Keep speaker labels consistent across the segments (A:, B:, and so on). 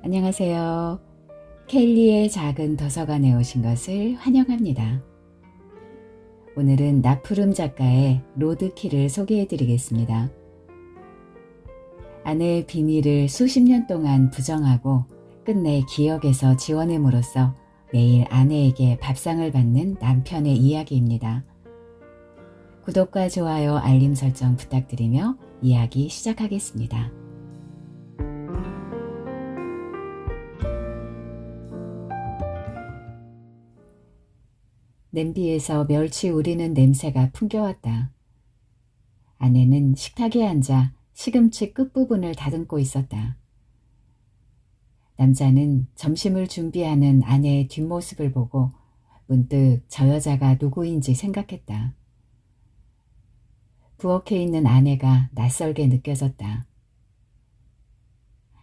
A: 안녕하세요. 켈리의 작은 도서관에 오신 것을 환영합니다. 오늘은 나푸름 작가의 로드킬을 소개해 드리겠습니다. 아내의 비밀을 수십 년 동안 부정하고 끝내 기억에서 지워냄으로써 매일 아내에게 밥상을 받는 남편의 이야기입니다. 구독과 좋아요, 알림 설정 부탁드리며 이야기 시작하겠습니다. 냄비에서 멸치 우리는 냄새가 풍겨왔다. 아내는 식탁에 앉아 시금치 끝부분을 다듬고 있었다. 남자는 점심을 준비하는 아내의 뒷모습을 보고 문득 저 여자가 누구인지 생각했다. 부엌에 있는 아내가 낯설게 느껴졌다.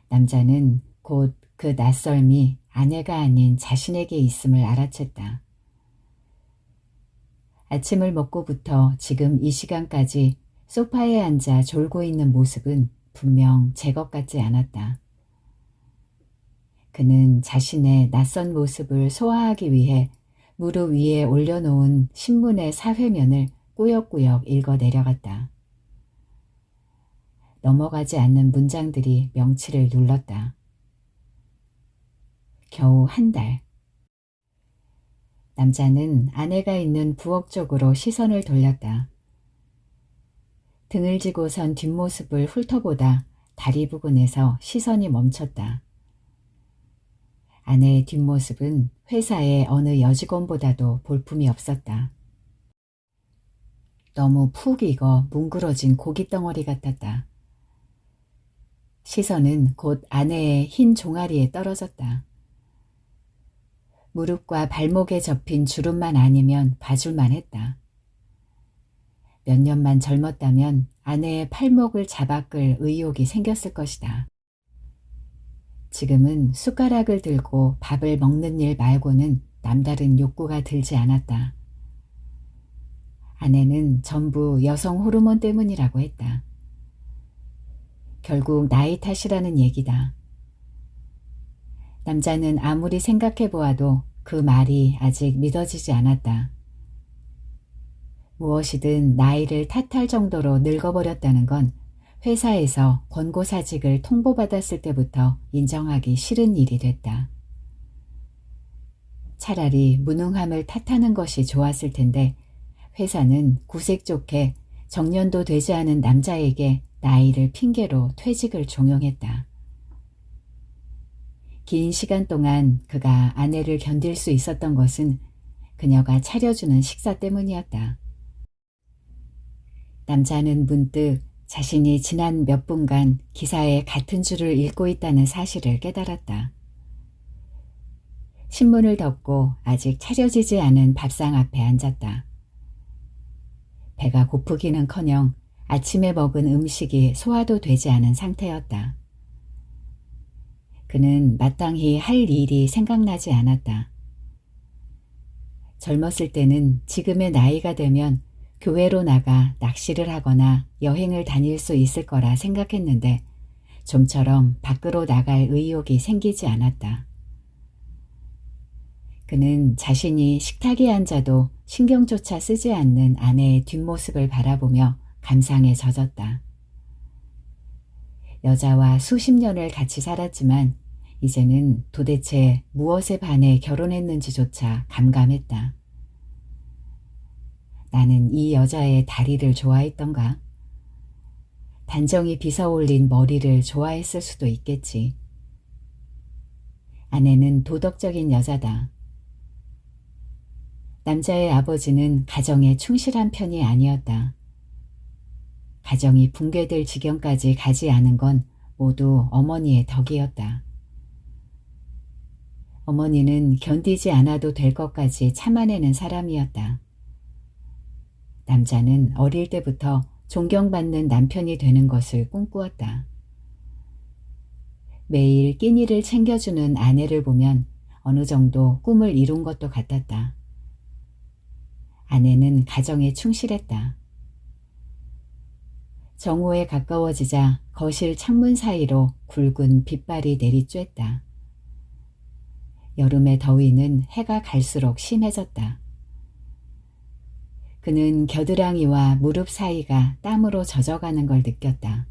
A: 남자는 곧 그 낯설미 아내가 아닌 자신에게 있음을 알아챘다. 아침을 먹고부터 지금 이 시간까지 소파에 앉아 졸고 있는 모습은 분명 제 것 같지 않았다. 그는 자신의 낯선 모습을 소화하기 위해 무릎 위에 올려놓은 신문의 사회면을 꾸역꾸역 읽어 내려갔다. 넘어가지 않는 문장들이 명치를 눌렀다. 겨우 한 달. 남자는 아내가 있는 부엌 쪽으로 시선을 돌렸다. 등을 지고 선 뒷모습을 훑어보다 다리 부근에서 시선이 멈췄다. 아내의 뒷모습은 회사의 어느 여직원보다도 볼품이 없었다. 너무 푹 익어 뭉그러진 고깃덩어리 같았다. 시선은 곧 아내의 흰 종아리에 떨어졌다. 무릎과 발목에 접힌 주름만 아니면 봐줄만 했다. 몇 년만 젊었다면 아내의 팔목을 잡아 끌 의욕이 생겼을 것이다. 지금은 숟가락을 들고 밥을 먹는 일 말고는 남다른 욕구가 들지 않았다. 아내는 전부 여성 호르몬 때문이라고 했다. 결국 나이 탓이라는 얘기다. 남자는 아무리 생각해 보아도 그 말이 아직 믿어지지 않았다. 무엇이든 나이를 탓할 정도로 늙어버렸다는 건 회사에서 권고사직을 통보받았을 때부터 인정하기 싫은 일이 됐다. 차라리 무능함을 탓하는 것이 좋았을 텐데 회사는 구색 좋게 정년도 되지 않은 남자에게 나이를 핑계로 퇴직을 종용했다. 긴 시간 동안 그가 아내를 견딜 수 있었던 것은 그녀가 차려주는 식사 때문이었다. 남자는 문득 자신이 지난 몇 분간 기사의 같은 줄을 읽고 있다는 사실을 깨달았다. 신문을 덮고 아직 차려지지 않은 밥상 앞에 앉았다. 배가 고프기는커녕 아침에 먹은 음식이 소화도 되지 않은 상태였다. 그는 마땅히 할 일이 생각나지 않았다. 젊었을 때는 지금의 나이가 되면 교회로 나가 낚시를 하거나 여행을 다닐 수 있을 거라 생각했는데 좀처럼 밖으로 나갈 의욕이 생기지 않았다. 그는 자신이 식탁에 앉아도 신경조차 쓰지 않는 아내의 뒷모습을 바라보며 감상에 젖었다. 여자와 수십 년을 같이 살았지만 이제는 도대체 무엇에 반해 결혼했는지조차 감감했다. 나는 이 여자의 다리를 좋아했던가? 단정히 빗어올린 머리를 좋아했을 수도 있겠지. 아내는 도덕적인 여자다. 남자의 아버지는 가정에 충실한 편이 아니었다. 가정이 붕괴될 지경까지 가지 않은 건 모두 어머니의 덕이었다. 어머니는 견디지 않아도 될 것까지 참아내는 사람이었다. 남자는 어릴 때부터 존경받는 남편이 되는 것을 꿈꾸었다. 매일 끼니를 챙겨주는 아내를 보면 어느 정도 꿈을 이룬 것도 같았다. 아내는 가정에 충실했다. 정오에 가까워지자 거실 창문 사이로 굵은 빛발이 내리쬐다. 여름의 더위는 해가 갈수록 심해졌다. 그는 겨드랑이와 무릎 사이가 땀으로 젖어가는 걸 느꼈다.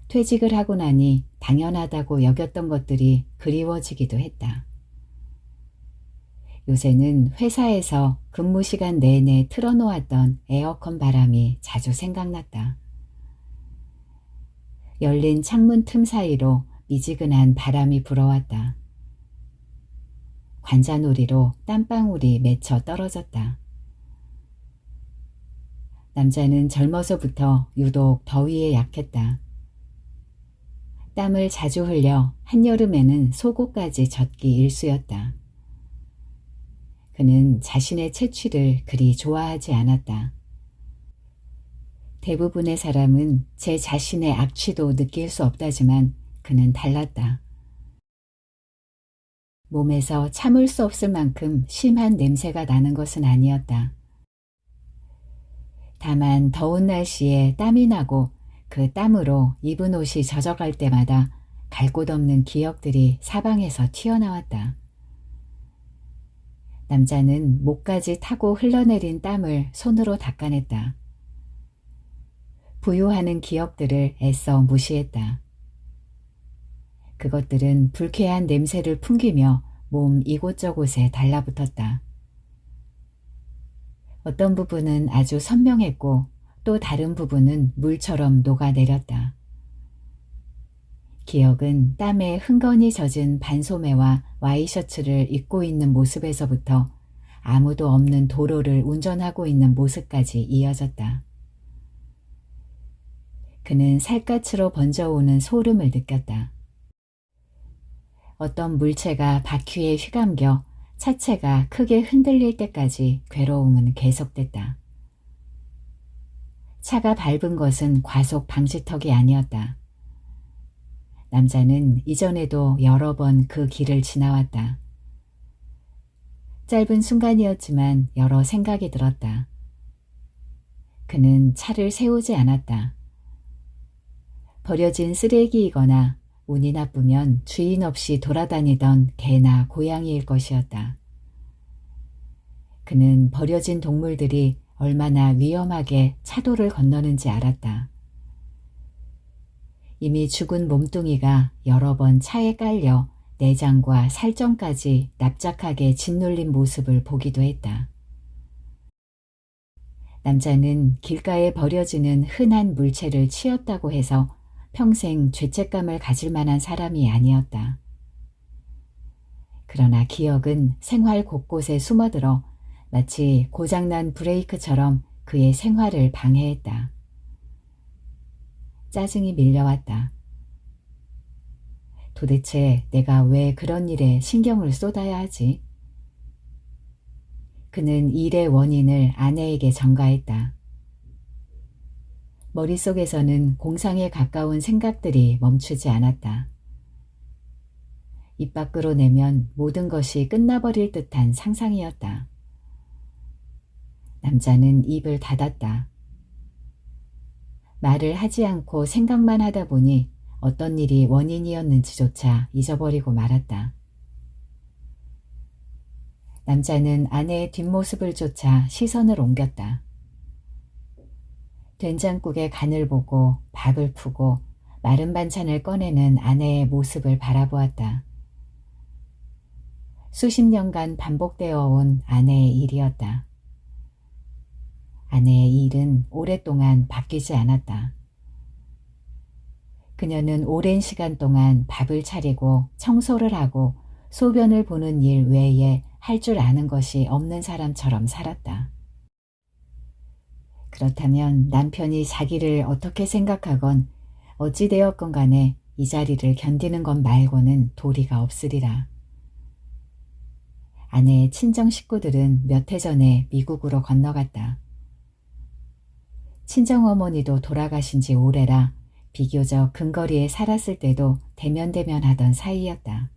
A: 퇴직을 하고 나니 당연하다고 여겼던 것들이 그리워지기도 했다. 요새는 회사에서 근무 시간 내내 틀어놓았던 에어컨 바람이 자주 생각났다. 열린 창문 틈 사이로 미지근한 바람이 불어왔다. 관자놀이로 땀방울이 맺혀 떨어졌다. 남자는 젊어서부터 유독 더위에 약했다. 땀을 자주 흘려 한여름에는 속옷까지 젖기 일쑤였다. 그는 자신의 채취를 그리 좋아하지 않았다. 대부분의 사람은 제 자신의 악취도 느낄 수 없다지만 그는 달랐다. 몸에서 참을 수 없을 만큼 심한 냄새가 나는 것은 아니었다. 다만 더운 날씨에 땀이 나고 그 땀으로 입은 옷이 젖어갈 때마다 갈 곳 없는 기억들이 사방에서 튀어나왔다. 남자는 목까지 타고 흘러내린 땀을 손으로 닦아냈다. 부유하는 기억들을 애써 무시했다. 그것들은 불쾌한 냄새를 풍기며 몸 이곳저곳에 달라붙었다. 어떤 부분은 아주 선명했고 또 다른 부분은 물처럼 녹아내렸다. 기억은 땀에 흥건히 젖은 반소매와 와이셔츠를 입고 있는 모습에서부터 아무도 없는 도로를 운전하고 있는 모습까지 이어졌다. 그는 살갗으로 번져오는 소름을 느꼈다. 어떤 물체가 바퀴에 휘감겨 차체가 크게 흔들릴 때까지 괴로움은 계속됐다. 차가 밟은 것은 과속 방지턱이 아니었다. 남자는 이전에도 여러 번 그 길을 지나왔다. 짧은 순간이었지만 여러 생각이 들었다. 그는 차를 세우지 않았다. 버려진 쓰레기이거나 운이 나쁘면 주인 없이 돌아다니던 개나 고양이일 것이었다. 그는 버려진 동물들이 얼마나 위험하게 차도를 건너는지 알았다. 이미 죽은 몸뚱이가 여러 번 차에 깔려 내장과 살점까지 납작하게 짓눌린 모습을 보기도 했다. 남자는 길가에 버려지는 흔한 물체를 치웠다고 해서 평생 죄책감을 가질 만한 사람이 아니었다. 그러나 기억은 생활 곳곳에 숨어들어 마치 고장난 브레이크처럼 그의 생활을 방해했다. 짜증이 밀려왔다. 도대체 내가 왜 그런 일에 신경을 쏟아야 하지? 그는 일의 원인을 아내에게 전가했다. 머릿속에서는 공상에 가까운 생각들이 멈추지 않았다. 입 밖으로 내면 모든 것이 끝나버릴 듯한 상상이었다. 남자는 입을 닫았다. 말을 하지 않고 생각만 하다 보니 어떤 일이 원인이었는지조차 잊어버리고 말았다. 남자는 아내의 뒷모습을 쫓아 시선을 옮겼다. 된장국의 간을 보고 밥을 푸고 마른 반찬을 꺼내는 아내의 모습을 바라보았다. 수십 년간 반복되어 온 아내의 일이었다. 아내의 일은 오랫동안 바뀌지 않았다. 그녀는 오랜 시간 동안 밥을 차리고 청소를 하고 소변을 보는 일 외에 할 줄 아는 것이 없는 사람처럼 살았다. 그렇다면 남편이 자기를 어떻게 생각하건 어찌되었건 간에 이 자리를 견디는 것 말고는 도리가 없으리라. 아내의 친정 식구들은 몇 해 전에 미국으로 건너갔다. 친정어머니도 돌아가신 지 오래라 비교적 근거리에 살았을 때도 대면대면하던 사이였다.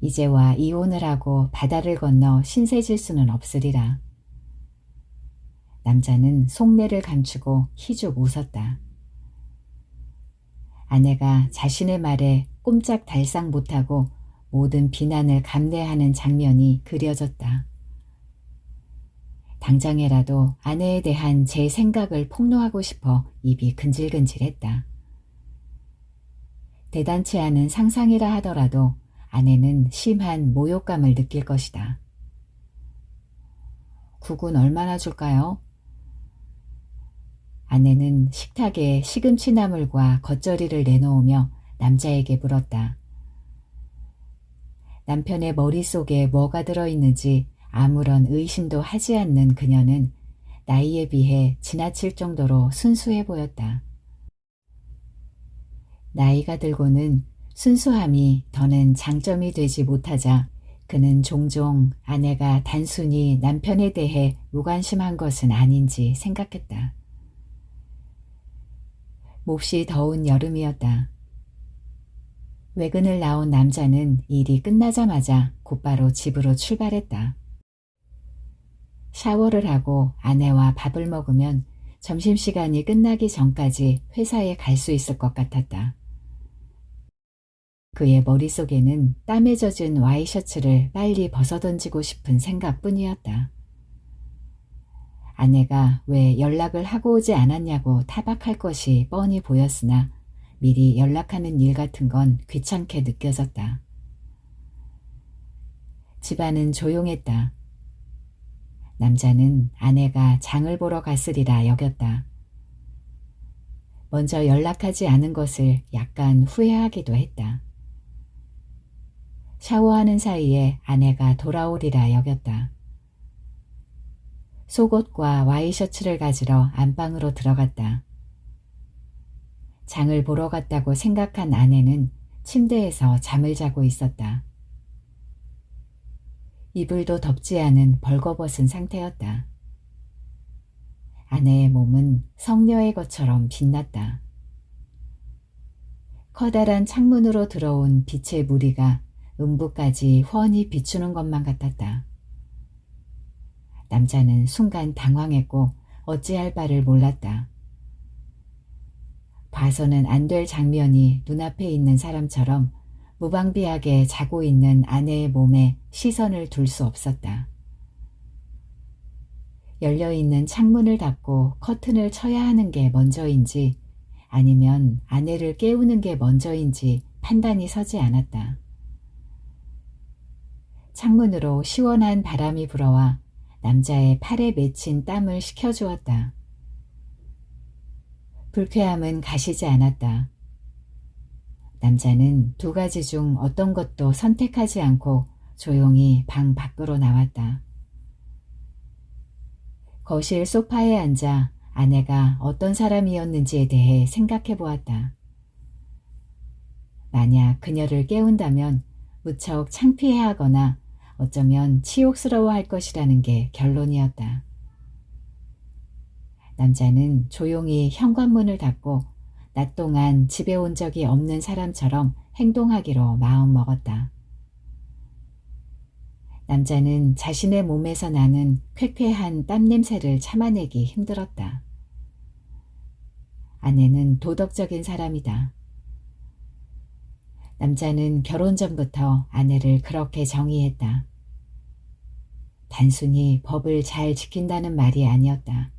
A: 이제와 이혼을 하고 바다를 건너 신세질 수는 없으리라. 남자는 속내를 감추고 희죽 웃었다. 아내가 자신의 말에 꼼짝달싹 못하고 모든 비난을 감내하는 장면이 그려졌다. 당장에라도 아내에 대한 제 생각을 폭로하고 싶어 입이 근질근질했다. 대단치 않은 상상이라 하더라도 아내는 심한 모욕감을 느낄 것이다. 국은 얼마나 줄까요? 아내는 식탁에 시금치 나물과 겉절이를 내놓으며 남자에게 물었다. 남편의 머릿속에 뭐가 들어있는지 아무런 의심도 하지 않는 그녀는 나이에 비해 지나칠 정도로 순수해 보였다. 나이가 들고는 순수함이 더는 장점이 되지 못하자 그는 종종 아내가 단순히 남편에 대해 무관심한 것은 아닌지 생각했다. 몹시 더운 여름이었다. 외근을 나온 남자는 일이 끝나자마자 곧바로 집으로 출발했다. 샤워를 하고 아내와 밥을 먹으면 점심시간이 끝나기 전까지 회사에 갈 수 있을 것 같았다. 그의 머릿속에는 땀에 젖은 와이셔츠를 빨리 벗어던지고 싶은 생각뿐이었다. 아내가 왜 연락을 하고 오지 않았냐고 타박할 것이 뻔히 보였으나 미리 연락하는 일 같은 건 귀찮게 느껴졌다. 집안은 조용했다. 남자는 아내가 장을 보러 갔으리라 여겼다. 먼저 연락하지 않은 것을 약간 후회하기도 했다. 샤워하는 사이에 아내가 돌아오리라 여겼다. 속옷과 와이셔츠를 가지러 안방으로 들어갔다. 장을 보러 갔다고 생각한 아내는 침대에서 잠을 자고 있었다. 이불도 덮지 않은 벌거벗은 상태였다. 아내의 몸은 성녀의 것처럼 빛났다. 커다란 창문으로 들어온 빛의 무리가 음부까지 훤히 비추는 것만 같았다. 남자는 순간 당황했고 어찌할 바를 몰랐다. 봐서는 안 될 장면이 눈앞에 있는 사람처럼 무방비하게 자고 있는 아내의 몸에 시선을 둘 수 없었다. 열려있는 창문을 닫고 커튼을 쳐야 하는 게 먼저인지 아니면 아내를 깨우는 게 먼저인지 판단이 서지 않았다. 창문으로 시원한 바람이 불어와 남자의 팔에 맺힌 땀을 식혀주었다. 불쾌함은 가시지 않았다. 남자는 두 가지 중 어떤 것도 선택하지 않고 조용히 방 밖으로 나왔다. 거실 소파에 앉아 아내가 어떤 사람이었는지에 대해 생각해 보았다. 만약 그녀를 깨운다면 무척 창피해하거나 어쩌면 치욕스러워할 것이라는 게 결론이었다. 남자는 조용히 현관문을 닫고 낮 동안 집에 온 적이 없는 사람처럼 행동하기로 마음먹었다. 남자는 자신의 몸에서 나는 쾌쾌한 땀 냄새를 참아내기 힘들었다. 아내는 도덕적인 사람이다. 남자는 결혼 전부터 아내를 그렇게 정의했다. 단순히 법을 잘 지킨다는 말이 아니었다.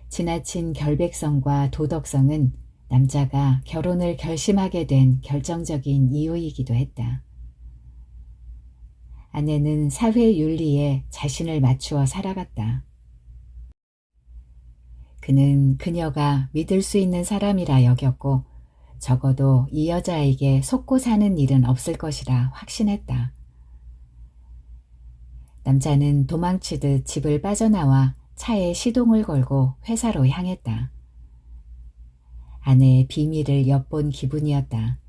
A: 지나친 결백성과 도덕성은 남자가 결혼을 결심하게 된 결정적인 이유이기도 했다. 아내는 사회 윤리에 자신을 맞추어 살아갔다. 그는 그녀가 믿을 수 있는 사람이라 여겼고 적어도 이 여자에게 속고 사는 일은 없을 것이라 확신했다. 남자는 도망치듯 집을 빠져나와 차에 시동을 걸고 회사로 향했다. 아내의 비밀을 엿본 기분이었다.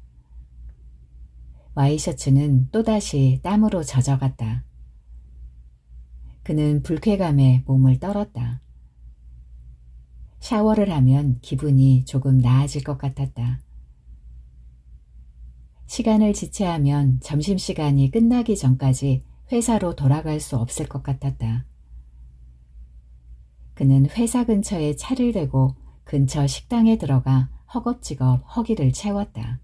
A: 와이셔츠는 또다시 땀으로 젖어갔다. 그는 불쾌감에 몸을 떨었다. 샤워를 하면 기분이 조금 나아질 것 같았다. 시간을 지체하면 점심시간이 끝나기 전까지 회사로 돌아갈 수 없을 것 같았다. 그는 회사 근처에 차를 대고 근처 식당에 들어가 허겁지겁 허기를 채웠다.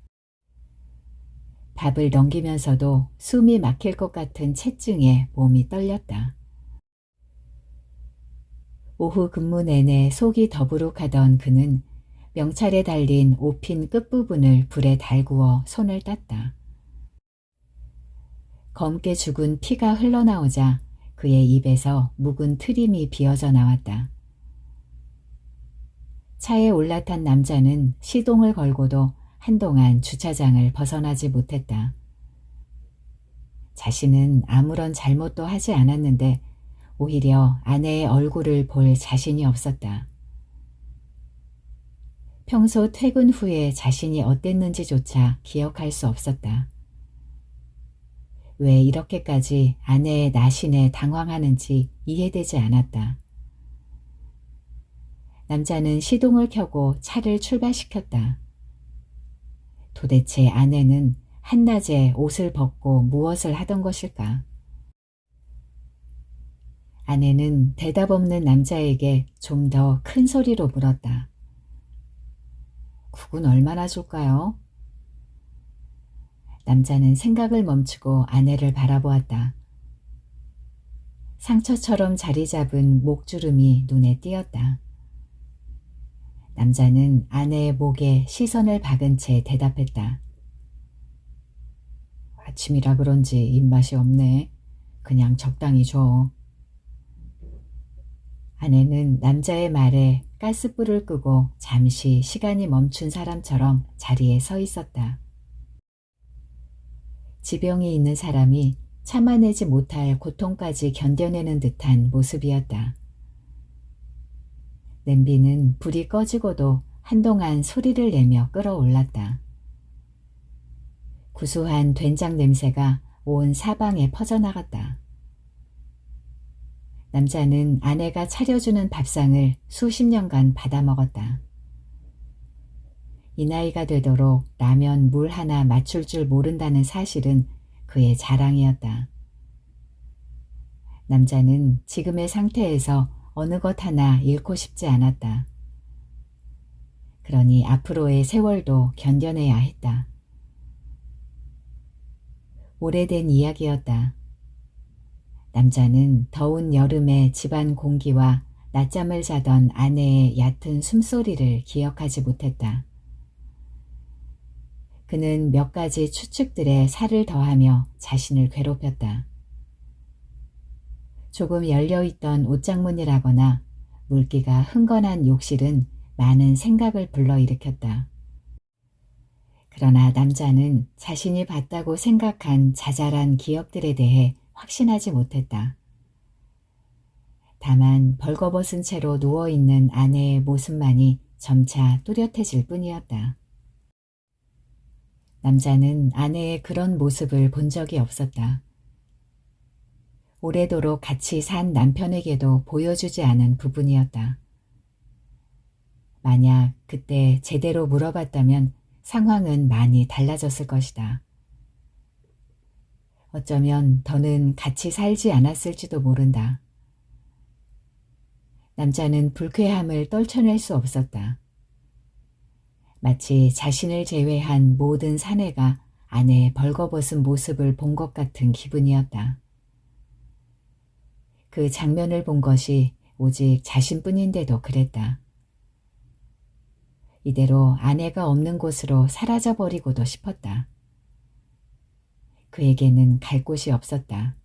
A: 밥을 넘기면서도 숨이 막힐 것 같은 체증에 몸이 떨렸다. 오후 근무 내내 속이 더부룩하던 그는 명찰에 달린 옷핀 끝부분을 불에 달구어 손을 땄다. 검게 죽은 피가 흘러나오자 그의 입에서 묵은 트림이 비어져 나왔다. 차에 올라탄 남자는 시동을 걸고도 한동안 주차장을 벗어나지 못했다. 자신은 아무런 잘못도 하지 않았는데 오히려 아내의 얼굴을 볼 자신이 없었다. 평소 퇴근 후에 자신이 어땠는지조차 기억할 수 없었다. 왜 이렇게까지 아내의 나신에 당황하는지 이해되지 않았다. 남자는 시동을 켜고 차를 출발시켰다. 도대체 아내는 한낮에 옷을 벗고 무엇을 하던 것일까? 아내는 대답 없는 남자에게 좀 더 큰 소리로 물었다. 국은 얼마나 줄까요? 남자는 생각을 멈추고 아내를 바라보았다. 상처처럼 자리 잡은 목주름이 눈에 띄었다. 남자는 아내의 목에 시선을 박은 채 대답했다. 아침이라 그런지 입맛이 없네. 그냥 적당히 줘. 아내는 남자의 말에 가스불을 끄고 잠시 시간이 멈춘 사람처럼 자리에 서 있었다. 지병이 있는 사람이 참아내지 못할 고통까지 견뎌내는 듯한 모습이었다. 냄비는 불이 꺼지고도 한동안 소리를 내며 끓어올랐다. 구수한 된장 냄새가 온 사방에 퍼져나갔다. 남자는 아내가 차려주는 밥상을 수십 년간 받아먹었다. 이 나이가 되도록 라면 물 하나 맞출 줄 모른다는 사실은 그의 자랑이었다. 남자는 지금의 상태에서 어느 것 하나 잃고 싶지 않았다. 그러니 앞으로의 세월도 견뎌내야 했다. 오래된 이야기였다. 남자는 더운 여름의 집안 공기와 낮잠을 자던 아내의 얕은 숨소리를 기억하지 못했다. 그는 몇 가지 추측들에 살을 더하며 자신을 괴롭혔다. 조금 열려있던 옷장문이라거나 물기가 흥건한 욕실은 많은 생각을 불러일으켰다. 그러나 남자는 자신이 봤다고 생각한 자잘한 기억들에 대해 확신하지 못했다. 다만 벌거벗은 채로 누워있는 아내의 모습만이 점차 뚜렷해질 뿐이었다. 남자는 아내의 그런 모습을 본 적이 없었다. 오래도록 같이 산 남편에게도 보여주지 않은 부분이었다. 만약 그때 제대로 물어봤다면 상황은 많이 달라졌을 것이다. 어쩌면 더는 같이 살지 않았을지도 모른다. 남자는 불쾌함을 떨쳐낼 수 없었다. 마치 자신을 제외한 모든 사내가 아내의 벌거벗은 모습을 본 것 같은 기분이었다. 그 장면을 본 것이 오직 자신뿐인데도 그랬다. 이대로 아내가 없는 곳으로 사라져버리고도 싶었다. 그에게는 갈 곳이 없었다.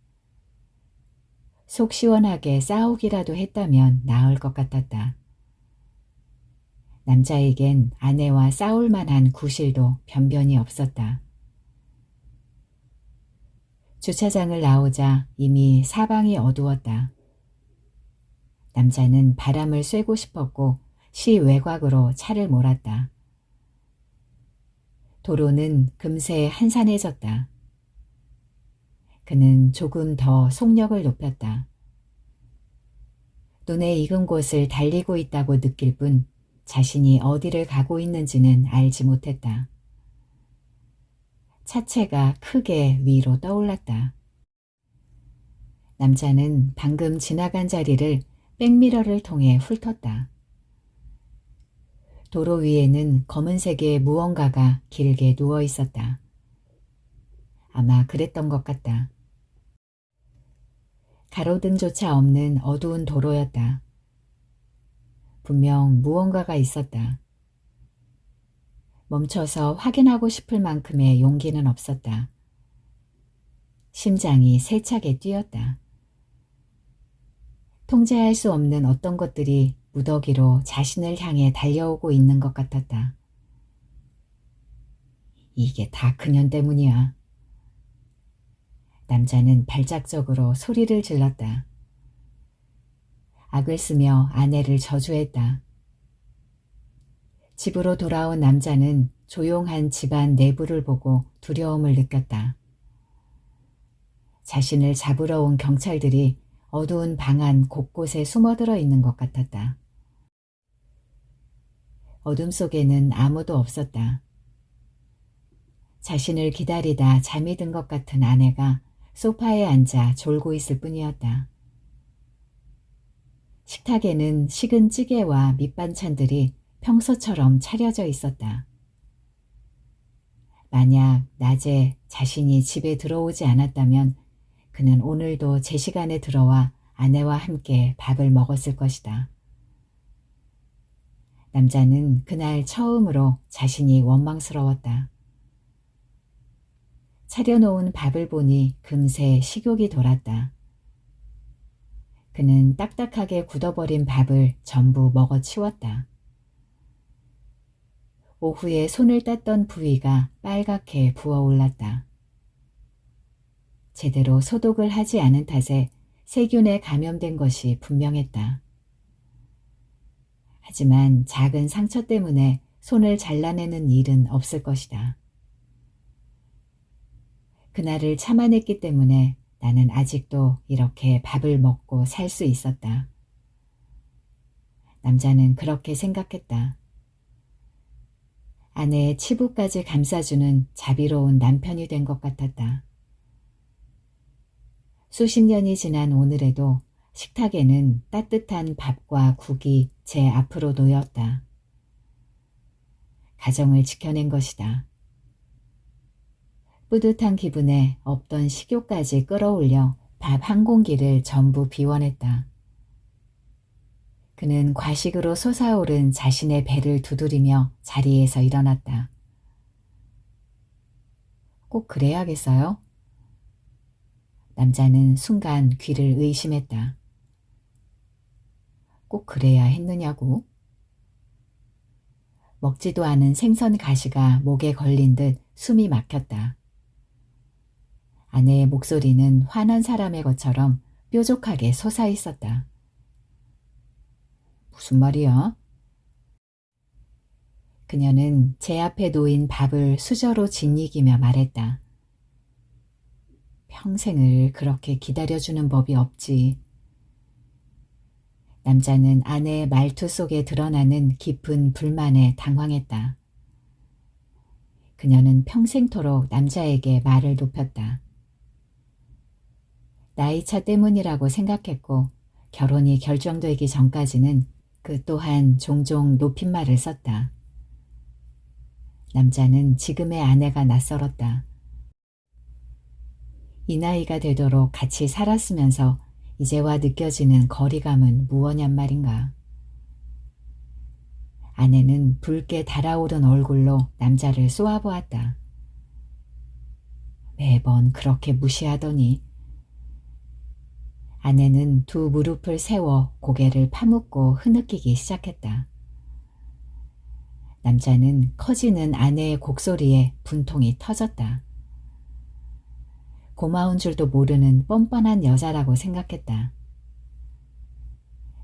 A: 속 시원하게 싸우기라도 했다면 나을 것 같았다. 남자에겐 아내와 싸울 만한 구실도 변변히 없었다. 주차장을 나오자 이미 사방이 어두웠다. 남자는 바람을 쐬고 싶었고 시 외곽으로 차를 몰았다. 도로는 금세 한산해졌다. 그는 조금 더 속력을 높였다. 눈에 익은 곳을 달리고 있다고 느낄 뿐 자신이 어디를 가고 있는지는 알지 못했다. 차체가 크게 위로 떠올랐다. 남자는 방금 지나간 자리를 백미러를 통해 훑었다. 도로 위에는 검은색의 무언가가 길게 누워 있었다. 아마 그랬던 것 같다. 가로등조차 없는 어두운 도로였다. 분명 무언가가 있었다. 멈춰서 확인하고 싶을 만큼의 용기는 없었다. 심장이 세차게 뛰었다. 통제할 수 없는 어떤 것들이 무더기로 자신을 향해 달려오고 있는 것 같았다. 이게 다 그년 때문이야. 남자는 발작적으로 소리를 질렀다. 악을 쓰며 아내를 저주했다. 집으로 돌아온 남자는 조용한 집안 내부를 보고 두려움을 느꼈다. 자신을 잡으러 온 경찰들이 어두운 방 안 곳곳에 숨어들어 있는 것 같았다. 어둠 속에는 아무도 없었다. 자신을 기다리다 잠이 든 것 같은 아내가 소파에 앉아 졸고 있을 뿐이었다. 식탁에는 식은 찌개와 밑반찬들이 평소처럼 차려져 있었다. 만약 낮에 자신이 집에 들어오지 않았다면 그는 오늘도 제 시간에 들어와 아내와 함께 밥을 먹었을 것이다. 남자는 그날 처음으로 자신이 원망스러웠다. 차려놓은 밥을 보니 금세 식욕이 돌았다. 그는 딱딱하게 굳어버린 밥을 전부 먹어치웠다. 오후에 손을 땄던 부위가 빨갛게 부어올랐다. 제대로 소독을 하지 않은 탓에 세균에 감염된 것이 분명했다. 하지만 작은 상처 때문에 손을 잘라내는 일은 없을 것이다. 그날을 참아냈기 때문에 나는 아직도 이렇게 밥을 먹고 살 수 있었다. 남자는 그렇게 생각했다. 아내의 치부까지 감싸주는 자비로운 남편이 된 것 같았다. 수십 년이 지난 오늘에도 식탁에는 따뜻한 밥과 국이 제 앞으로 놓였다. 가정을 지켜낸 것이다. 뿌듯한 기분에 없던 식욕까지 끌어올려 밥 한 공기를 전부 비워냈다. 그는 과식으로 솟아오른 자신의 배를 두드리며 자리에서 일어났다. 꼭 그래야겠어요? 남자는 순간 귀를 의심했다. 꼭 그래야 했느냐고? 먹지도 않은 생선 가시가 목에 걸린 듯 숨이 막혔다. 아내의 목소리는 화난 사람의 것처럼 뾰족하게 솟아 있었다. 무슨 말이야? 그녀는 제 앞에 놓인 밥을 수저로 짓이기며 말했다. 평생을 그렇게 기다려주는 법이 없지. 남자는 아내의 말투 속에 드러나는 깊은 불만에 당황했다. 그녀는 평생토록 남자에게 말을 높였다. 나이차 때문이라고 생각했고 결혼이 결정되기 전까지는 그 또한 종종 높임말을 썼다. 남자는 지금의 아내가 낯설었다. 이 나이가 되도록 같이 살았으면서 이제와 느껴지는 거리감은 무엇냔 말인가. 아내는 붉게 달아오른 얼굴로 남자를 쏘아보았다. 매번 그렇게 무시하더니. 아내는 두 무릎을 세워 고개를 파묻고 흐느끼기 시작했다. 남자는 커지는 아내의 곡소리에 분통이 터졌다. 고마운 줄도 모르는 뻔뻔한 여자라고 생각했다.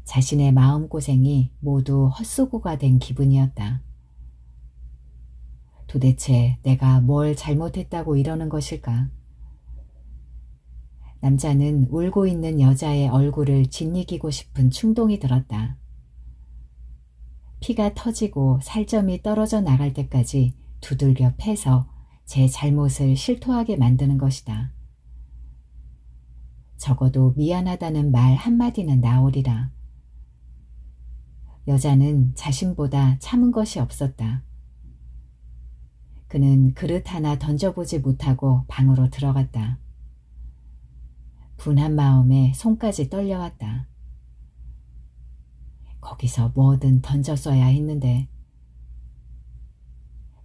A: 자신의 마음고생이 모두 헛수고가 된 기분이었다. 도대체 내가 뭘 잘못했다고 이러는 것일까? 남자는 울고 있는 여자의 얼굴을 짓이기고 싶은 충동이 들었다. 피가 터지고 살점이 떨어져 나갈 때까지 두들겨 패서 제 잘못을 실토하게 만드는 것이다. 적어도 미안하다는 말 한마디는 나오리라. 여자는 자신보다 참은 것이 없었다. 그는 그릇 하나 던져보지 못하고 방으로 들어갔다. 분한 마음에 손까지 떨려왔다. 거기서 뭐든 던졌어야 했는데.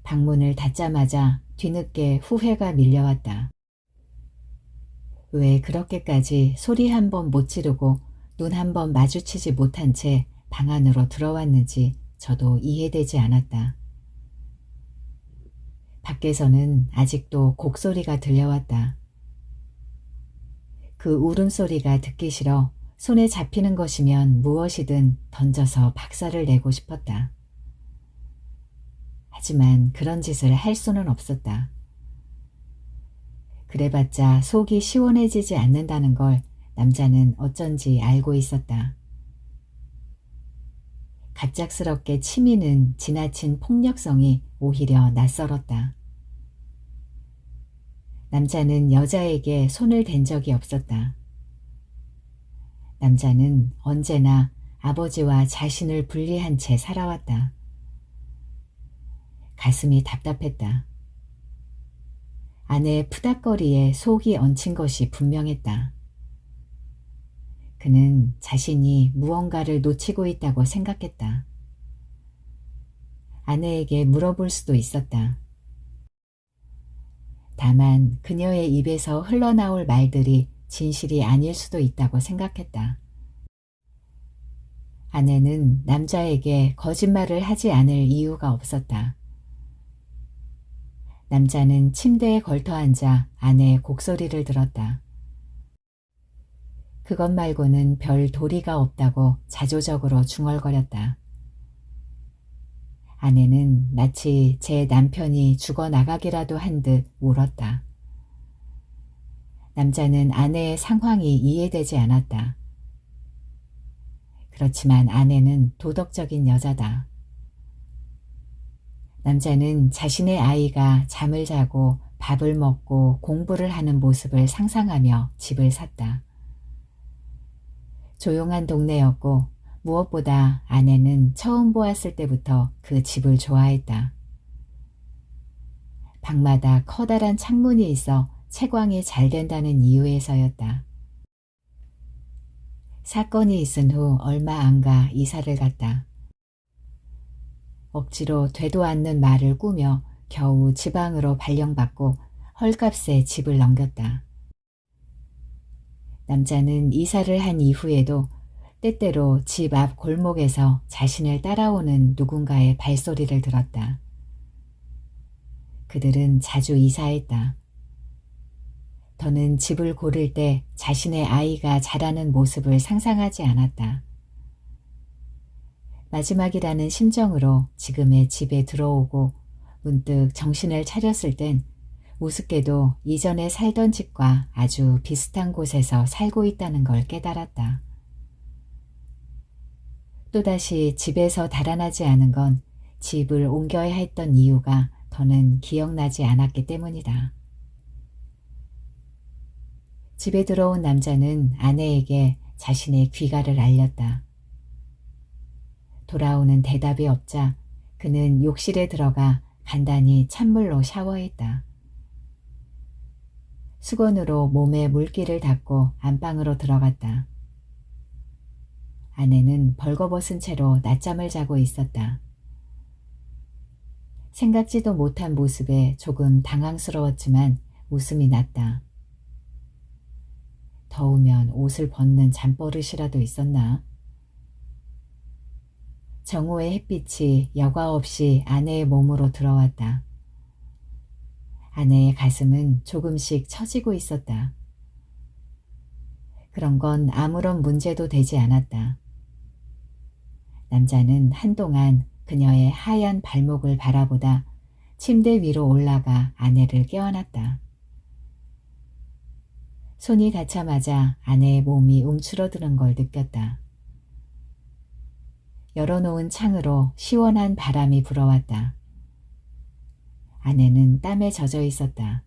A: 방문을 닫자마자 뒤늦게 후회가 밀려왔다. 왜 그렇게까지 소리 한 번 못 지르고 눈 한 번 마주치지 못한 채 방 안으로 들어왔는지 저도 이해되지 않았다. 밖에서는 아직도 곡소리가 들려왔다. 그 울음소리가 듣기 싫어 손에 잡히는 것이면 무엇이든 던져서 박살을 내고 싶었다. 하지만 그런 짓을 할 수는 없었다. 그래봤자 속이 시원해지지 않는다는 걸 남자는 어쩐지 알고 있었다. 갑작스럽게 치미는 지나친 폭력성이 오히려 낯설었다. 남자는 여자에게 손을 댄 적이 없었다. 남자는 언제나 아버지와 자신을 분리한 채 살아왔다. 가슴이 답답했다. 아내의 푸닥거리에 속이 얹힌 것이 분명했다. 그는 자신이 무언가를 놓치고 있다고 생각했다. 아내에게 물어볼 수도 있었다. 다만 그녀의 입에서 흘러나올 말들이 진실이 아닐 수도 있다고 생각했다. 아내는 남자에게 거짓말을 하지 않을 이유가 없었다. 남자는 침대에 걸터앉아 아내의 곡소리를 들었다. 그것 말고는 별 도리가 없다고 자조적으로 중얼거렸다. 아내는 마치 제 남편이 죽어나가기라도 한 듯 울었다. 남자는 아내의 상황이 이해되지 않았다. 그렇지만 아내는 도덕적인 여자다. 남자는 자신의 아이가 잠을 자고 밥을 먹고 공부를 하는 모습을 상상하며 집을 샀다. 조용한 동네였고 무엇보다 아내는 처음 보았을 때부터 그 집을 좋아했다. 방마다 커다란 창문이 있어 채광이 잘 된다는 이유에서였다. 사건이 있은 후 얼마 안 가 이사를 갔다. 억지로 되도 않는 말을 꾸며 겨우 지방으로 발령받고 헐값에 집을 넘겼다. 남자는 이사를 한 이후에도 때때로 집 앞 골목에서 자신을 따라오는 누군가의 발소리를 들었다. 그들은 자주 이사했다. 더는 집을 고를 때 자신의 아이가 자라는 모습을 상상하지 않았다. 마지막이라는 심정으로 지금의 집에 들어오고 문득 정신을 차렸을 땐 우습게도 이전에 살던 집과 아주 비슷한 곳에서 살고 있다는 걸 깨달았다. 또다시 집에서 달아나지 않은 건 집을 옮겨야 했던 이유가 더는 기억나지 않았기 때문이다. 집에 들어온 남자는 아내에게 자신의 귀가를 알렸다. 돌아오는 대답이 없자 그는 욕실에 들어가 간단히 찬물로 샤워했다. 수건으로 몸에 물기를 닦고 안방으로 들어갔다. 아내는 벌거벗은 채로 낮잠을 자고 있었다. 생각지도 못한 모습에 조금 당황스러웠지만 웃음이 났다. 더우면 옷을 벗는 잠버릇이라도 있었나? 정오의 햇빛이 여과 없이 아내의 몸으로 들어왔다. 아내의 가슴은 조금씩 처지고 있었다. 그런 건 아무런 문제도 되지 않았다. 남자는 한동안 그녀의 하얀 발목을 바라보다 침대 위로 올라가 아내를 깨워놨다. 손이 닿자마자 아내의 몸이 움츠러드는 걸 느꼈다. 열어놓은 창으로 시원한 바람이 불어왔다. 아내는 땀에 젖어 있었다.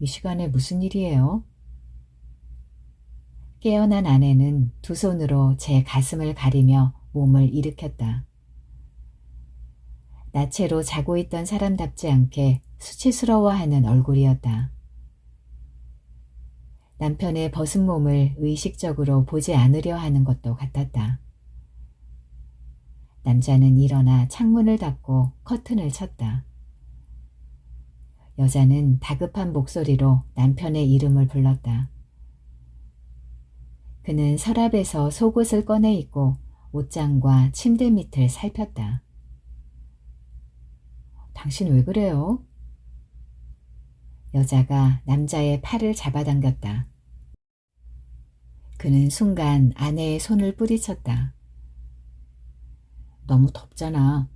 A: 이 시간에 무슨 일이에요? 깨어난 아내는 두 손으로 제 가슴을 가리며 몸을 일으켰다. 나체로 자고 있던 사람답지 않게 수치스러워하는 얼굴이었다. 남편의 벗은 몸을 의식적으로 보지 않으려 하는 것도 같았다. 남자는 일어나 창문을 닫고 커튼을 쳤다. 여자는 다급한 목소리로 남편의 이름을 불렀다. 그는 서랍에서 속옷을 꺼내 입고 옷장과 침대 밑을 살폈다. 당신 왜 그래요? 여자가 남자의 팔을 잡아당겼다. 그는 순간 아내의 손을 뿌리쳤다. 너무 덥잖아.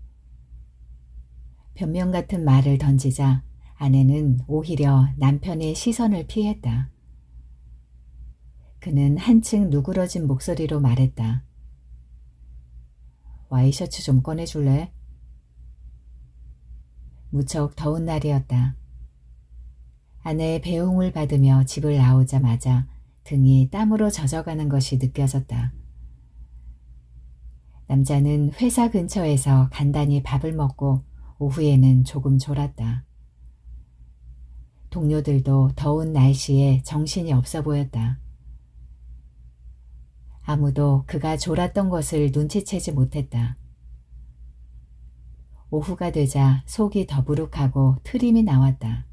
A: 변명 같은 말을 던지자 아내는 오히려 남편의 시선을 피했다. 그는 한층 누그러진 목소리로 말했다. 와이셔츠 좀 꺼내줄래? 무척 더운 날이었다. 아내의 배웅을 받으며 집을 나오자마자 등이 땀으로 젖어가는 것이 느껴졌다. 남자는 회사 근처에서 간단히 밥을 먹고 오후에는 조금 졸았다. 동료들도 더운 날씨에 정신이 없어 보였다. 아무도 그가 졸았던 것을 눈치채지 못했다. 오후가 되자 속이 더부룩하고 트림이 나왔다.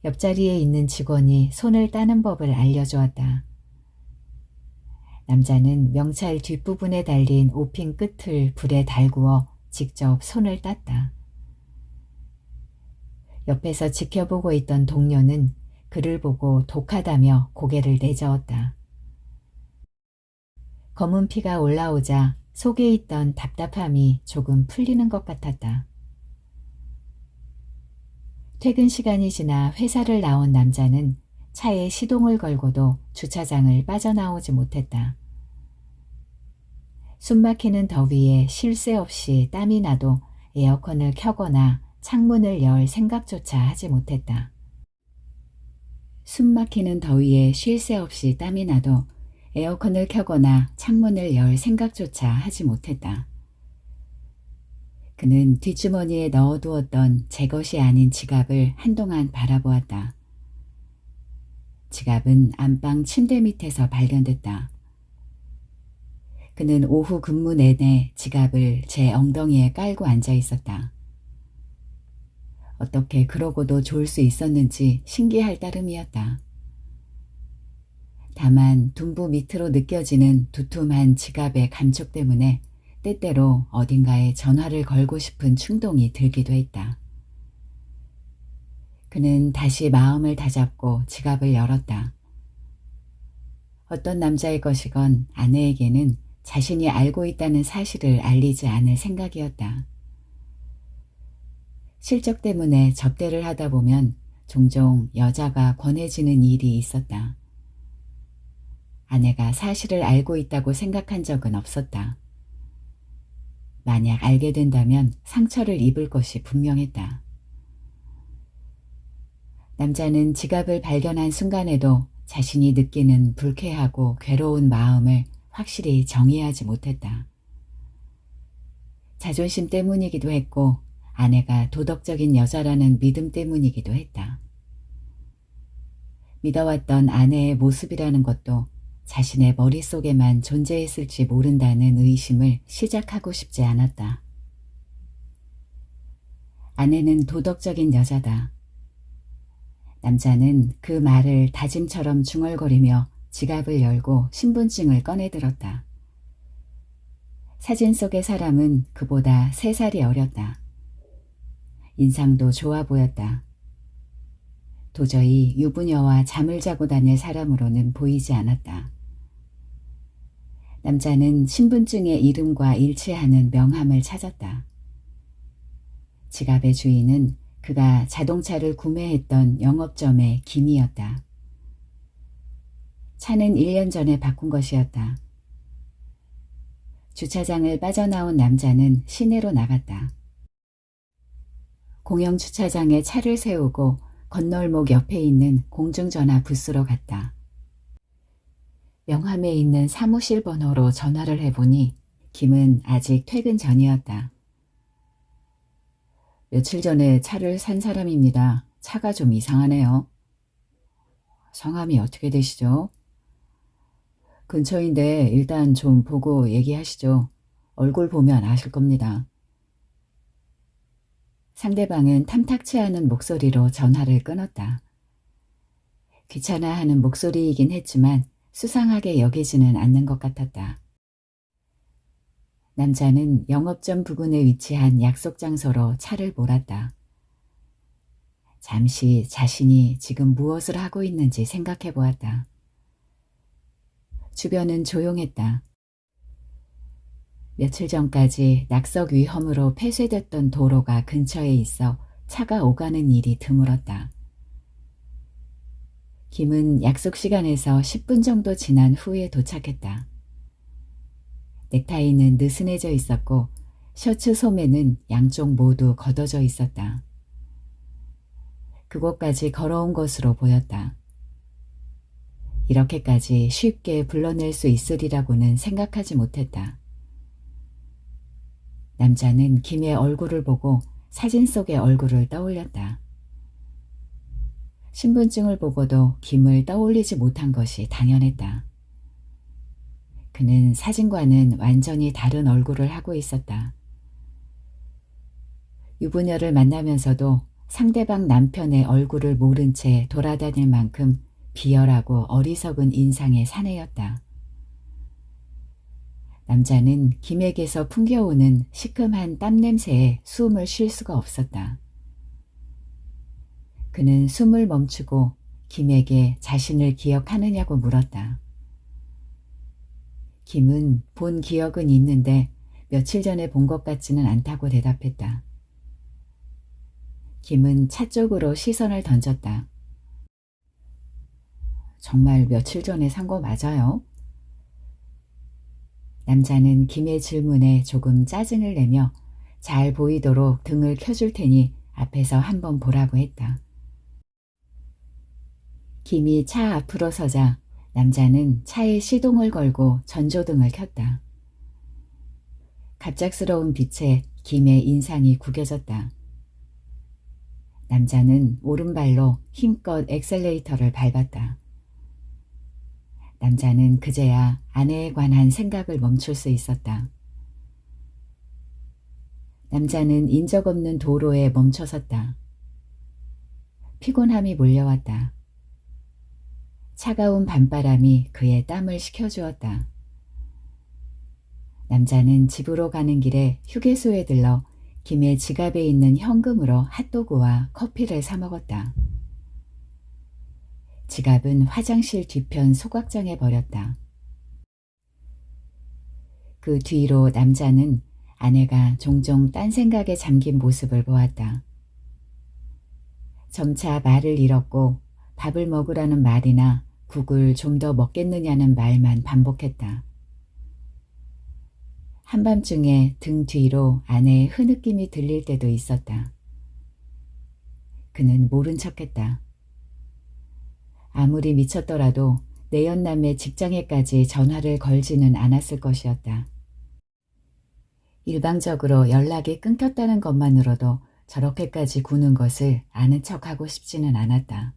A: 옆자리에 있는 직원이 손을 따는 법을 알려주었다. 남자는 명찰 뒷부분에 달린 옷핀 끝을 불에 달구어 직접 손을 땄다. 옆에서 지켜보고 있던 동료는 그를 보고 독하다며 고개를 내저었다. 검은 피가 올라오자 속에 있던 답답함이 조금 풀리는 것 같았다. 퇴근 시간이 지나 회사를 나온 남자는 차에 시동을 걸고도 주차장을 빠져나오지 못했다. 숨막히는 더위에 쉴 새 없이 땀이 나도 에어컨을 켜거나 창문을 열 생각조차 하지 못했다. 숨막히는 더위에 쉴 새 없이 땀이 나도 에어컨을 켜거나 창문을 열 생각조차 하지 못했다. 그는 뒷주머니에 넣어두었던 제 것이 아닌 지갑을 한동안 바라보았다. 지갑은 안방 침대 밑에서 발견됐다. 그는 오후 근무 내내 지갑을 제 엉덩이에 깔고 앉아 있었다. 어떻게 그러고도 좋을 수 있었는지 신기할 따름이었다. 다만 둔부 밑으로 느껴지는 두툼한 지갑의 감촉 때문에 때때로 어딘가에 전화를 걸고 싶은 충동이 들기도 했다. 그는 다시 마음을 다잡고 지갑을 열었다. 어떤 남자의 것이건 아내에게는 자신이 알고 있다는 사실을 알리지 않을 생각이었다. 실적 때문에 접대를 하다 보면 종종 여자가 권해지는 일이 있었다. 아내가 사실을 알고 있다고 생각한 적은 없었다. 만약 알게 된다면 상처를 입을 것이 분명했다. 남자는 지갑을 발견한 순간에도 자신이 느끼는 불쾌하고 괴로운 마음을 확실히 정의하지 못했다. 자존심 때문이기도 했고 아내가 도덕적인 여자라는 믿음 때문이기도 했다. 믿어왔던 아내의 모습이라는 것도 자신의 머릿속에만 존재했을지 모른다는 의심을 시작하고 싶지 않았다. 아내는 도덕적인 여자다. 남자는 그 말을 다짐처럼 중얼거리며 지갑을 열고 신분증을 꺼내들었다. 사진 속의 사람은 그보다 3살이 어렸다. 인상도 좋아 보였다. 도저히 유부녀와 잠을 자고 다닐 사람으로는 보이지 않았다. 남자는 신분증의 이름과 일치하는 명함을 찾았다. 지갑의 주인은 그가 자동차를 구매했던 영업점의 김이었다. 차는 1년 전에 바꾼 것이었다. 주차장을 빠져나온 남자는 시내로 나갔다. 공영 주차장에 차를 세우고 건널목 옆에 있는 공중전화 부스로 갔다. 명함에 있는 사무실 번호로 전화를 해보니 김은 아직 퇴근 전이었다. 며칠 전에 차를 산 사람입니다. 차가 좀 이상하네요. 성함이 어떻게 되시죠? 근처인데 일단 좀 보고 얘기하시죠. 얼굴 보면 아실 겁니다. 상대방은 탐탁치 않은 목소리로 전화를 끊었다. 귀찮아하는 목소리이긴 했지만 수상하게 여기지는 않는 것 같았다. 남자는 영업점 부근에 위치한 약속 장소로 차를 몰았다. 잠시 자신이 지금 무엇을 하고 있는지 생각해 보았다. 주변은 조용했다. 며칠 전까지 낙석 위험으로 폐쇄됐던 도로가 근처에 있어 차가 오가는 일이 드물었다. 김은 약속 시간에서 10분 정도 지난 후에 도착했다. 넥타이는 느슨해져 있었고 셔츠 소매는 양쪽 모두 걷어져 있었다. 그곳까지 걸어온 것으로 보였다. 이렇게까지 쉽게 불러낼 수 있으리라고는 생각하지 못했다. 남자는 김의 얼굴을 보고 사진 속의 얼굴을 떠올렸다. 신분증을 보고도 김을 떠올리지 못한 것이 당연했다. 그는 사진과는 완전히 다른 얼굴을 하고 있었다. 유부녀를 만나면서도 상대방 남편의 얼굴을 모른 채 돌아다닐 만큼 비열하고 어리석은 인상의 사내였다. 남자는 김에게서 풍겨오는 시큼한 땀 냄새에 숨을 쉴 수가 없었다. 그는 숨을 멈추고 김에게 자신을 기억하느냐고 물었다. 김은 본 기억은 있는데 며칠 전에 본 것 같지는 않다고 대답했다. 김은 차 쪽으로 시선을 던졌다. 정말 며칠 전에 산 거 맞아요? 남자는 김의 질문에 조금 짜증을 내며 잘 보이도록 등을 켜줄 테니 앞에서 한번 보라고 했다. 김이 차 앞으로 서자 남자는 차에 시동을 걸고 전조등을 켰다. 갑작스러운 빛에 김의 인상이 구겨졌다. 남자는 오른발로 힘껏 엑셀레이터를 밟았다. 남자는 그제야 아내에 관한 생각을 멈출 수 있었다. 남자는 인적 없는 도로에 멈춰섰다. 피곤함이 몰려왔다. 차가운 밤바람이 그의 땀을 식혀주었다. 남자는 집으로 가는 길에 휴게소에 들러 김의 지갑에 있는 현금으로 핫도그와 커피를 사 먹었다. 지갑은 화장실 뒤편 소각장에 버렸다. 그 뒤로 남자는 아내가 종종 딴 생각에 잠긴 모습을 보았다. 점차 말을 잃었고 밥을 먹으라는 말이나 국을 좀 더 먹겠느냐는 말만 반복했다. 한밤중에 등 뒤로 아내의 흐느낌이 들릴 때도 있었다. 그는 모른 척했다. 아무리 미쳤더라도 내연남의 직장에까지 전화를 걸지는 않았을 것이었다. 일방적으로 연락이 끊겼다는 것만으로도 저렇게까지 구는 것을 아는 척하고 싶지는 않았다.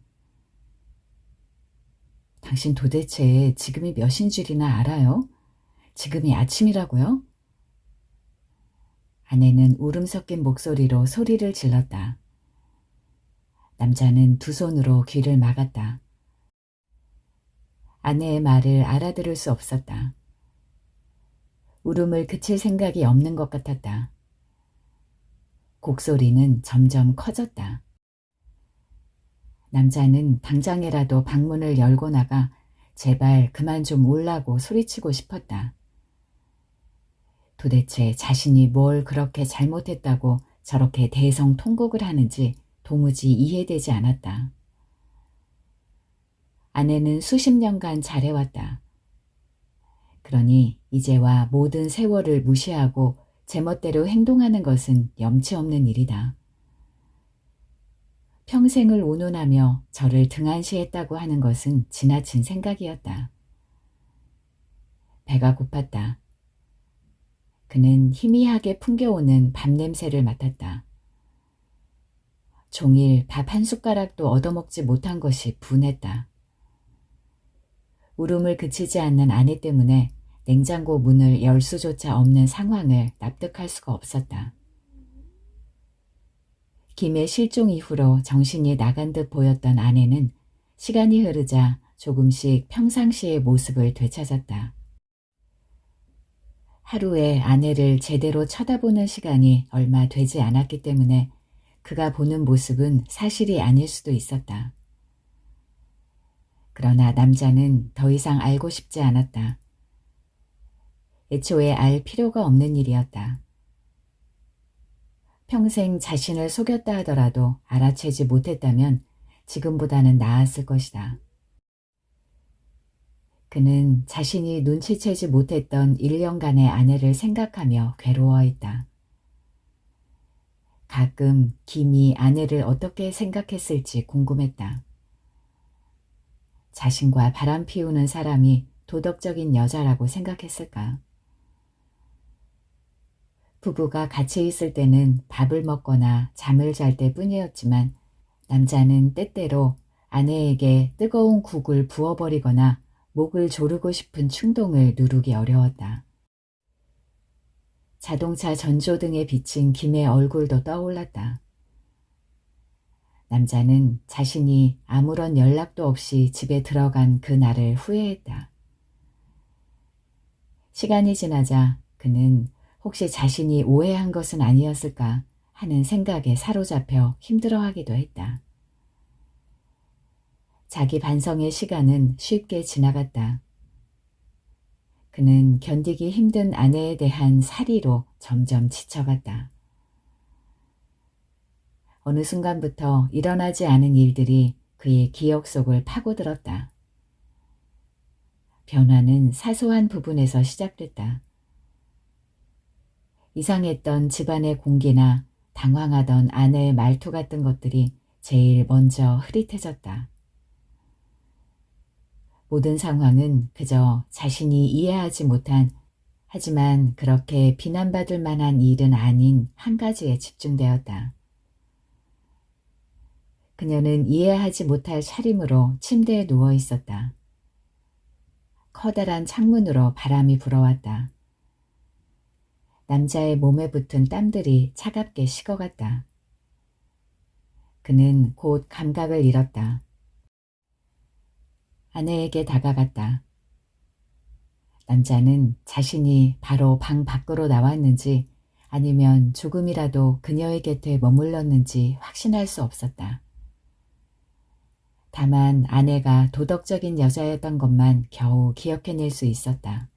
A: 당신 도대체 지금이 몇인 줄이나 알아요? 지금이 아침이라고요? 아내는 울음 섞인 목소리로 소리를 질렀다. 남자는 두 손으로 귀를 막았다. 아내의 말을 알아들을 수 없었다. 울음을 그칠 생각이 없는 것 같았다. 곡소리는 점점 커졌다. 남자는 당장이라도 방문을 열고 나가 제발 그만 좀 울라고 소리치고 싶었다. 도대체 자신이 뭘 그렇게 잘못했다고 저렇게 대성통곡을 하는지 도무지 이해되지 않았다. 아내는 수십 년간 잘해왔다. 그러니 이제와 모든 세월을 무시하고 제멋대로 행동하는 것은 염치 없는 일이다. 평생을 운운하며 저를 등한시했다고 하는 것은 지나친 생각이었다. 배가 고팠다. 그는 희미하게 풍겨오는 밥 냄새를 맡았다. 종일 밥 한 숟가락도 얻어먹지 못한 것이 분했다. 울음을 그치지 않는 아내 때문에 냉장고 문을 열 수조차 없는 상황을 납득할 수가 없었다. 김의 실종 이후로 정신이 나간 듯 보였던 아내는 시간이 흐르자 조금씩 평상시의 모습을 되찾았다. 하루에 아내를 제대로 쳐다보는 시간이 얼마 되지 않았기 때문에 그가 보는 모습은 사실이 아닐 수도 있었다. 그러나 남자는 더 이상 알고 싶지 않았다. 애초에 알 필요가 없는 일이었다. 평생 자신을 속였다 하더라도 알아채지 못했다면 지금보다는 나았을 것이다. 그는 자신이 눈치채지 못했던 1년간의 아내를 생각하며 괴로워했다. 가끔 김이 아내를 어떻게 생각했을지 궁금했다. 자신과 바람 피우는 사람이 도덕적인 여자라고 생각했을까? 부부가 같이 있을 때는 밥을 먹거나 잠을 잘 때뿐이었지만 남자는 때때로 아내에게 뜨거운 국을 부어버리거나 목을 조르고 싶은 충동을 누르기 어려웠다. 자동차 전조등에 비친 김의 얼굴도 떠올랐다. 남자는 자신이 아무런 연락도 없이 집에 들어간 그 날을 후회했다. 시간이 지나자 그는 혹시 자신이 오해한 것은 아니었을까 하는 생각에 사로잡혀 힘들어하기도 했다. 자기 반성의 시간은 쉽게 지나갔다. 그는 견디기 힘든 아내에 대한 살이로 점점 지쳐갔다. 어느 순간부터 일어나지 않은 일들이 그의 기억 속을 파고들었다. 변화는 사소한 부분에서 시작됐다. 이상했던 집안의 공기나 당황하던 아내의 말투 같은 것들이 제일 먼저 흐릿해졌다. 모든 상황은 그저 자신이 이해하지 못한, 하지만 그렇게 비난받을 만한 일은 아닌 한 가지에 집중되었다. 그녀는 이해하지 못할 차림으로 침대에 누워 있었다. 커다란 창문으로 바람이 불어왔다. 남자의 몸에 붙은 땀들이 차갑게 식어갔다. 그는 곧 감각을 잃었다. 아내에게 다가갔다. 남자는 자신이 바로 방 밖으로 나왔는지 아니면 조금이라도 그녀의 곁에 머물렀는지 확신할 수 없었다. 다만 아내가 도덕적인 여자였던 것만 겨우 기억해낼 수 있었다.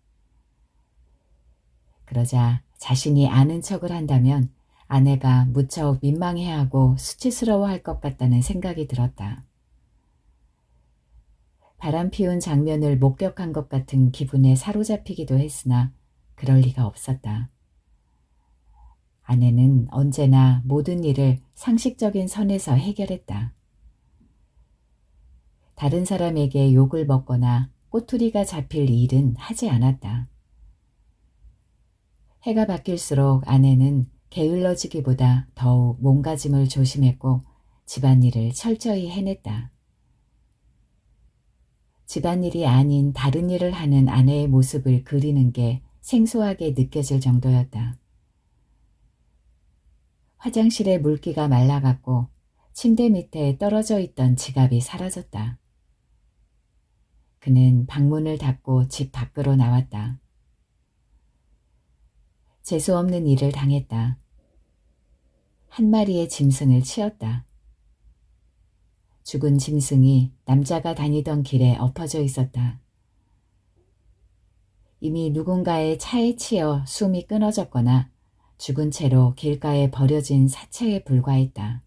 A: 그러자 자신이 아는 척을 한다면 아내가 무척 민망해하고 수치스러워할 것 같다는 생각이 들었다. 바람 피운 장면을 목격한 것 같은 기분에 사로잡히기도 했으나 그럴 리가 없었다. 아내는 언제나 모든 일을 상식적인 선에서 해결했다. 다른 사람에게 욕을 먹거나 꼬투리가 잡힐 일은 하지 않았다. 해가 바뀔수록 아내는 게을러지기보다 더욱 몸가짐을 조심했고 집안일을 철저히 해냈다. 집안일이 아닌 다른 일을 하는 아내의 모습을 그리는 게 생소하게 느껴질 정도였다. 화장실에 물기가 말라갔고 침대 밑에 떨어져 있던 지갑이 사라졌다. 그는 방문을 닫고 집 밖으로 나왔다. 재수없는 일을 당했다. 한 마리의 짐승을 치었다. 죽은 짐승이 남자가 다니던 길에 엎어져 있었다. 이미 누군가의 차에 치여 숨이 끊어졌거나 죽은 채로 길가에 버려진 사체에 불과했다.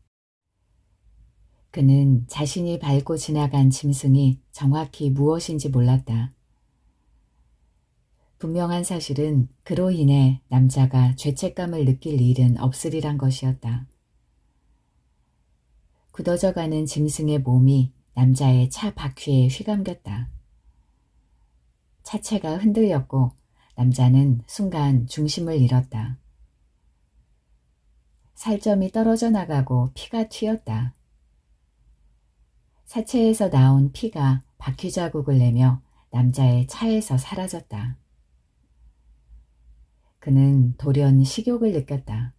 A: 그는 자신이 밟고 지나간 짐승이 정확히 무엇인지 몰랐다. 분명한 사실은 그로 인해 남자가 죄책감을 느낄 일은 없으리란 것이었다. 굳어져가는 짐승의 몸이 남자의 차 바퀴에 휘감겼다. 차체가 흔들렸고 남자는 순간 중심을 잃었다. 살점이 떨어져 나가고 피가 튀었다. 사체에서 나온 피가 바퀴 자국을 내며 남자의 차에서 사라졌다. 그는 돌연 식욕을 느꼈다.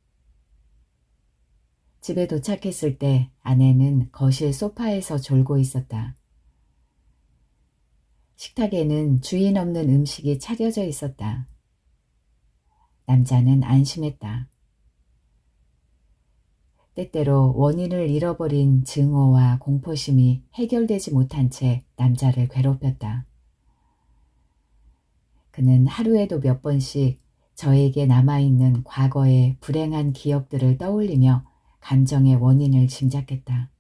A: 집에 도착했을 때 아내는 거실 소파에서 졸고 있었다. 식탁에는 주인 없는 음식이 차려져 있었다. 남자는 안심했다. 때때로 원인을 잃어버린 증오와 공포심이 해결되지 못한 채 남자를 괴롭혔다. 그는 하루에도 몇 번씩 저에게 남아있는 과거의 불행한 기억들을 떠올리며 감정의 원인을 짐작했다.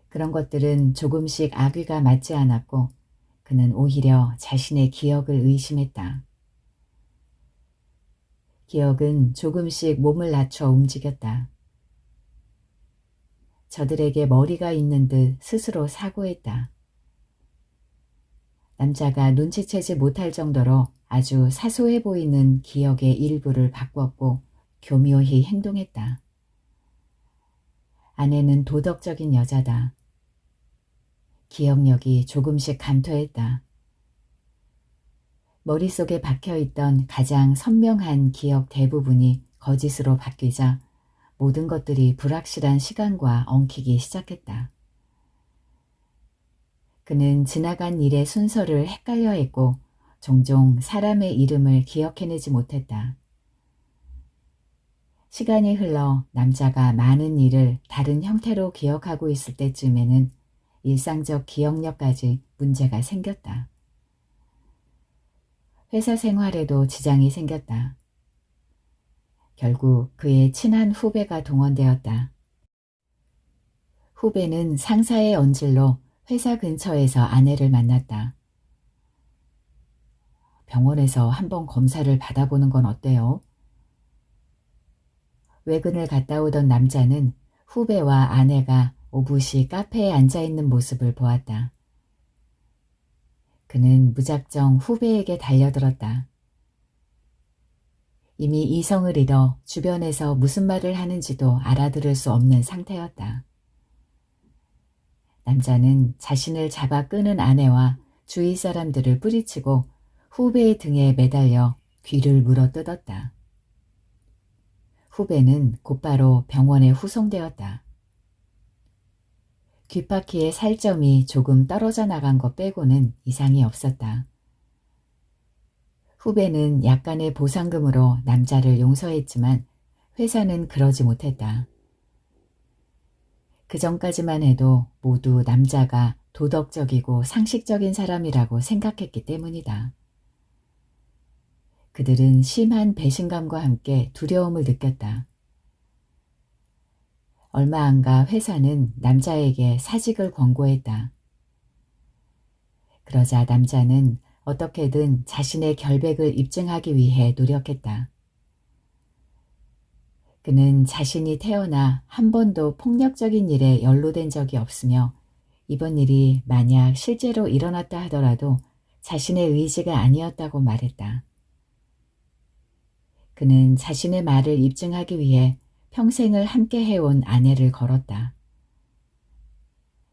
A: 그런 것들은 조금씩 악귀가 맞지 않았고 그는 오히려 자신의 기억을 의심했다. 기억은 조금씩 몸을 낮춰 움직였다. 저들에게 머리가 있는 듯 스스로 사고했다. 남자가 눈치채지 못할 정도로 아주 사소해 보이는 기억의 일부를 바꿨고 교묘히 행동했다. 아내는 도덕적인 여자다. 기억력이 조금씩 감퇴했다. 머릿속에 박혀있던 가장 선명한 기억 대부분이 거짓으로 바뀌자 모든 것들이 불확실한 시간과 엉키기 시작했다. 그는 지나간 일의 순서를 헷갈려 했고 종종 사람의 이름을 기억해내지 못했다. 시간이 흘러 남자가 많은 일을 다른 형태로 기억하고 있을 때쯤에는 일상적 기억력까지 문제가 생겼다. 회사 생활에도 지장이 생겼다. 결국 그의 친한 후배가 동원되었다. 후배는 상사의 언질로 회사 근처에서 아내를 만났다. 병원에서 한번 검사를 받아보는 건 어때요? 외근을 갔다 오던 남자는 후배와 아내가 오붓이 카페에 앉아있는 모습을 보았다. 그는 무작정 후배에게 달려들었다. 이미 이성을 잃어 주변에서 무슨 말을 하는지도 알아들을 수 없는 상태였다. 남자는 자신을 잡아 끄는 아내와 주위 사람들을 뿌리치고 후배의 등에 매달려 귀를 물어뜯었다. 후배는 곧바로 병원에 후송되었다. 귓바퀴의 살점이 조금 떨어져 나간 것 빼고는 이상이 없었다. 후배는 약간의 보상금으로 남자를 용서했지만 회사는 그러지 못했다. 그 전까지만 해도 모두 남자가 도덕적이고 상식적인 사람이라고 생각했기 때문이다. 그들은 심한 배신감과 함께 두려움을 느꼈다. 얼마 안 가 회사는 남자에게 사직을 권고했다. 그러자 남자는 어떻게든 자신의 결백을 입증하기 위해 노력했다. 그는 자신이 태어나 한 번도 폭력적인 일에 연루된 적이 없으며 이번 일이 만약 실제로 일어났다 하더라도 자신의 의지가 아니었다고 말했다. 그는 자신의 말을 입증하기 위해 평생을 함께 해온 아내를 걸었다.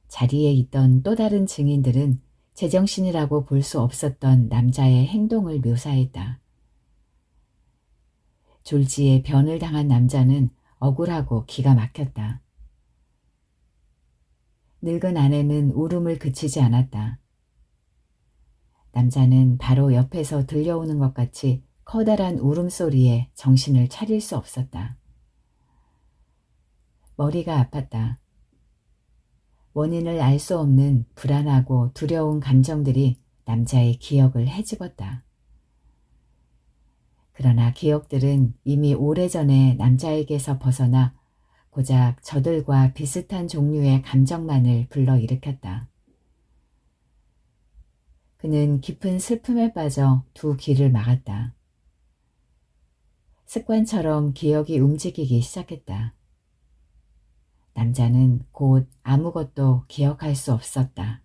A: 자리에 있던 또 다른 증인들은 제정신이라고 볼 수 없었던 남자의 행동을 묘사했다. 졸지에 변을 당한 남자는 억울하고 기가 막혔다. 늙은 아내는 울음을 그치지 않았다. 남자는 바로 옆에서 들려오는 것 같이 커다란 울음소리에 정신을 차릴 수 없었다. 머리가 아팠다. 원인을 알 수 없는 불안하고 두려운 감정들이 남자의 기억을 헤집었다. 그러나 기억들은 이미 오래전에 남자에게서 벗어나 고작 저들과 비슷한 종류의 감정만을 불러일으켰다. 그는 깊은 슬픔에 빠져 두 귀를 막았다. 습관처럼 기억이 움직이기 시작했다. 남자는 곧 아무것도 기억할 수 없었다.